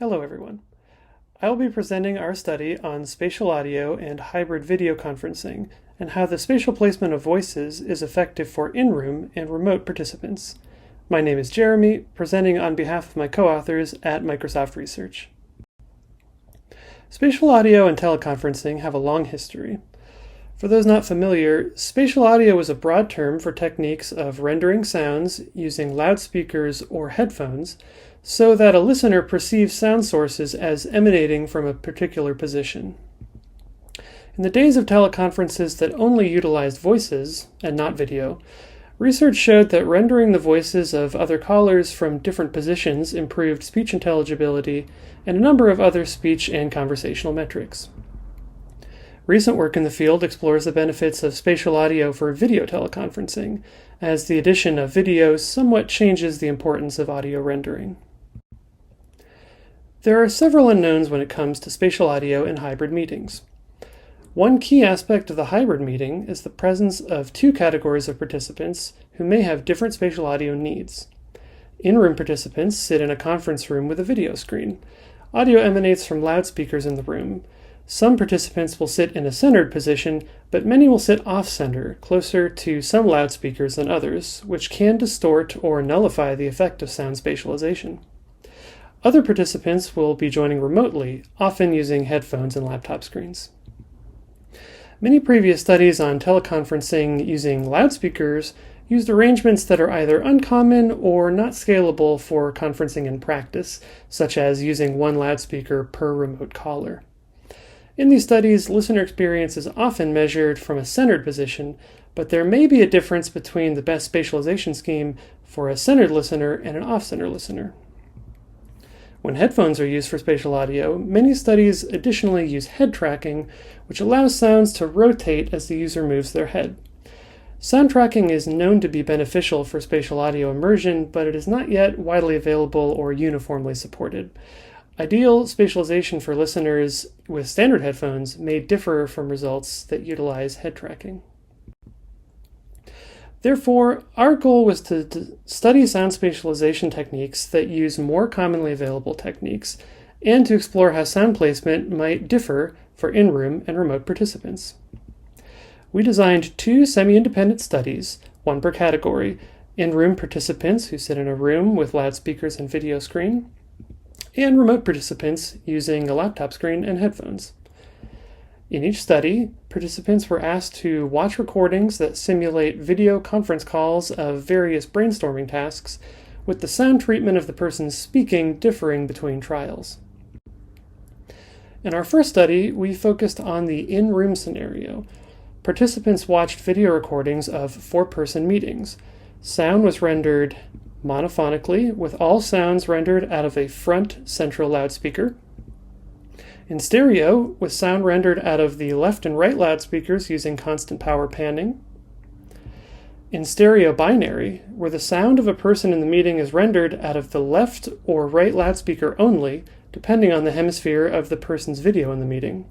Hello everyone. I will be presenting our study on spatial audio and hybrid video conferencing and how the spatial placement of voices is effective for in-room and remote participants. My name is Jeremy, presenting on behalf of my co-authors at Microsoft Research. Spatial audio and teleconferencing have a long history. For those not familiar, spatial audio is a broad term for techniques of rendering sounds using loudspeakers or headphones so that a listener perceives sound sources as emanating from a particular position. In the days of teleconferences that only utilized voices and not video, research showed that rendering the voices of other callers from different positions improved speech intelligibility and a number of other speech and conversational metrics. Recent work in the field explores the benefits of spatial audio for video teleconferencing, as the addition of video somewhat changes the importance of audio rendering. There are several unknowns when it comes to spatial audio in hybrid meetings. One key aspect of the hybrid meeting is the presence of two categories of participants who may have different spatial audio needs. In-room participants sit in a conference room with a video screen. Audio emanates from loudspeakers in the room. Some participants will sit in a centered position, but many will sit off-center, closer to some loudspeakers than others, which can distort or nullify the effect of sound spatialization. Other participants will be joining remotely, often using headphones and laptop screens. Many previous studies on teleconferencing using loudspeakers used arrangements that are either uncommon or not scalable for conferencing in practice, such as using one loudspeaker per remote caller. In these studies, listener experience is often measured from a centered position, but there may be a difference between the best spatialization scheme for a centered listener and an off-center listener. When headphones are used for spatial audio, many studies additionally use head tracking, which allows sounds to rotate as the user moves their head. Sound tracking is known to be beneficial for spatial audio immersion, but it is not yet widely available or uniformly supported. Ideal spatialization for listeners with standard headphones may differ from results that utilize head tracking. Therefore, our goal was to study sound spatialization techniques that use more commonly available techniques and to explore how sound placement might differ for in-room and remote participants. We designed two semi-independent studies, one per category: in-room participants who sit in a room with loudspeakers and video screen, and remote participants using a laptop screen and headphones. In each study, participants were asked to watch recordings that simulate video conference calls of various brainstorming tasks, with the sound treatment of the person speaking differing between trials. In our first study, we focused on the in-room scenario. Participants watched video recordings of four-person meetings. Sound was rendered monophonically, with all sounds rendered out of a front central loudspeaker. In stereo, with sound rendered out of the left and right loudspeakers using constant power panning. In stereo binary, where the sound of a person in the meeting is rendered out of the left or right loudspeaker only, depending on the hemisphere of the person's video in the meeting.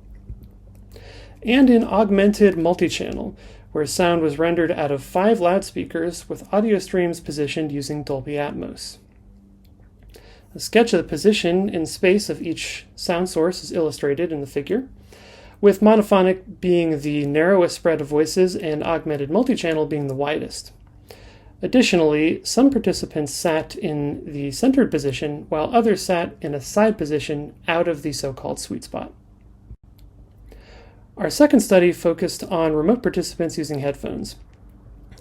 And in augmented multi-channel, where sound was rendered out of 5 loudspeakers with audio streams positioned using Dolby Atmos. A sketch of the position in space of each sound source is illustrated in the figure, with monophonic being the narrowest spread of voices and augmented multi-channel being the widest. Additionally, some participants sat in the centered position, while others sat in a side position out of the so-called sweet spot. Our second study focused on remote participants using headphones.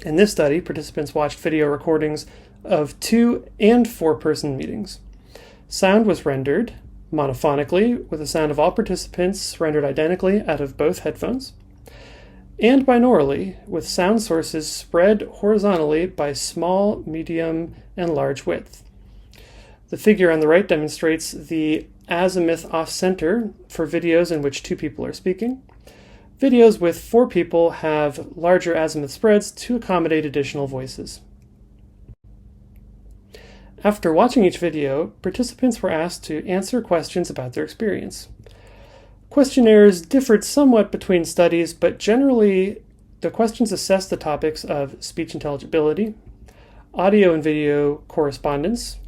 In this study, participants watched video recordings of 2- and 4-person meetings. Sound was rendered monophonically, with the sound of all participants rendered identically out of both headphones, and binaurally, with sound sources spread horizontally by small, medium, and large width. The figure on the right demonstrates the azimuth off-center for videos in which 2 people are speaking. Videos with 4 people have larger azimuth spreads to accommodate additional voices. After watching each video, participants were asked to answer questions about their experience. Questionnaires differed somewhat between studies, but generally the questions assessed the topics of speech intelligibility, audio and video correspondence,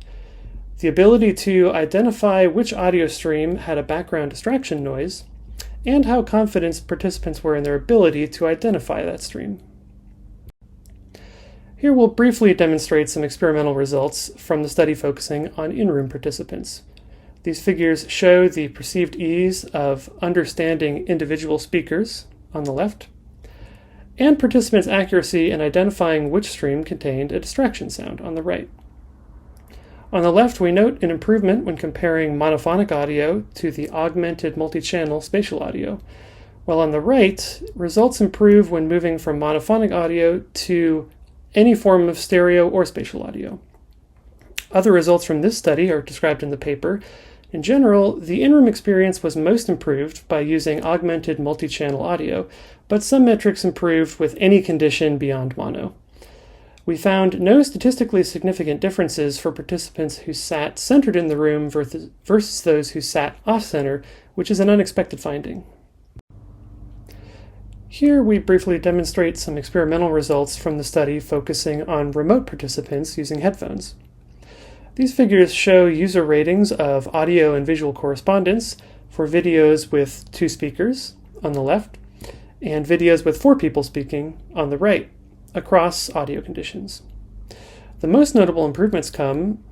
the ability to identify which audio stream had a background distraction noise, and how confident participants were in their ability to identify that stream. Here we'll briefly demonstrate some experimental results from the study focusing on in-room participants. These figures show the perceived ease of understanding individual speakers on the left, and participants' accuracy in identifying which stream contained a distraction sound on the right. On the left, we note an improvement when comparing monophonic audio to the augmented multi-channel spatial audio, while on the right, results improve when moving from monophonic audio to any form of stereo or spatial audio. Other results from this study are described in the paper. In general, the in-room experience was most improved by using augmented multi-channel audio, but some metrics improved with any condition beyond mono. We found no statistically significant differences for participants who sat centered in the room versus those who sat off-center, which is an unexpected finding. Here we briefly demonstrate some experimental results from the study focusing on remote participants using headphones. These figures show user ratings of audio and visual correspondence for videos with 2 speakers on the left and videos with 4 people speaking on the right across audio conditions. The most notable improvements come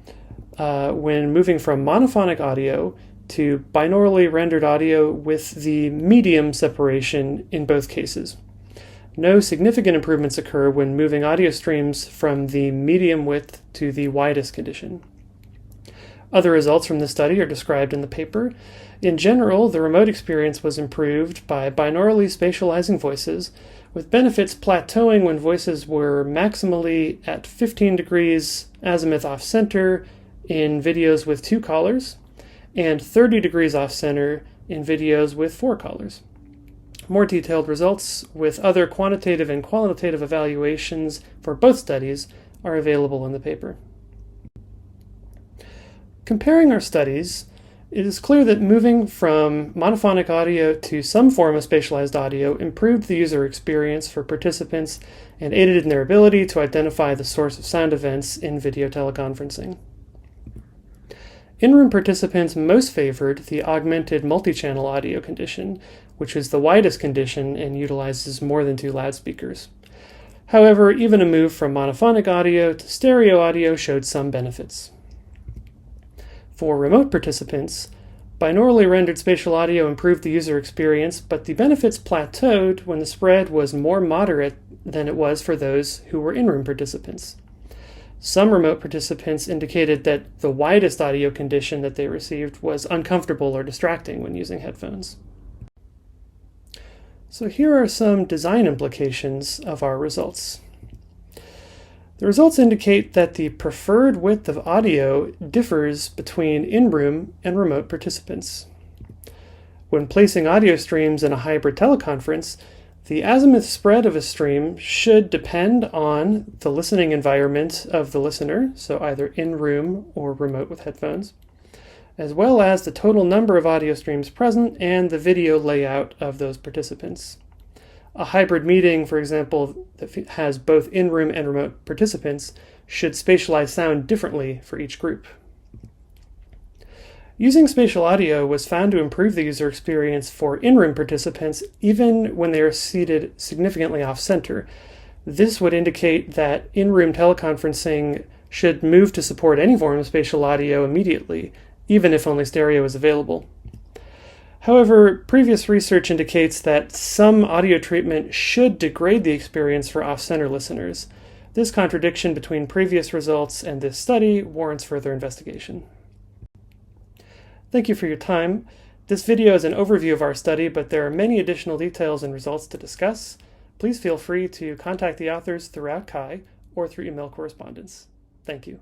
when moving from monophonic audio to binaurally rendered audio with the medium separation in both cases. No significant improvements occur when moving audio streams from the medium width to the widest condition. Other results from the study are described in the paper. In general, the remote experience was improved by binaurally spatializing voices, with benefits plateauing when voices were maximally at 15 degrees azimuth off-center in videos with 2 callers, and 30 degrees off-center in videos with 4 callers. More detailed results with other quantitative and qualitative evaluations for both studies are available in the paper. Comparing our studies, it is clear that moving from monophonic audio to some form of spatialized audio improved the user experience for participants and aided in their ability to identify the source of sound events in video teleconferencing. In-room participants most favored the augmented multi-channel audio condition, which is the widest condition and utilizes more than 2 loudspeakers. However, even a move from monophonic audio to stereo audio showed some benefits. For remote participants, binaurally rendered spatial audio improved the user experience, but the benefits plateaued when the spread was more moderate than it was for those who were in-room participants. Some remote participants indicated that the widest audio condition that they received was uncomfortable or distracting when using headphones. So here are some design implications of our results. The results indicate that the preferred width of audio differs between in-room and remote participants. When placing audio streams in a hybrid teleconference, the azimuth spread of a stream should depend on the listening environment of the listener, so either in-room or remote with headphones, as well as the total number of audio streams present and the video layout of those participants. A hybrid meeting, for example, that has both in-room and remote participants should spatialize sound differently for each group. Using spatial audio was found to improve the user experience for in-room participants even when they are seated significantly off-center. This would indicate that in-room teleconferencing should move to support any form of spatial audio immediately, even if only stereo is available. However, previous research indicates that some audio treatment should degrade the experience for off-center listeners. This contradiction between previous results and this study warrants further investigation. Thank you for your time. This video is an overview of our study, but there are many additional details and results to discuss. Please feel free to contact the authors throughout CHI or through email correspondence. Thank you.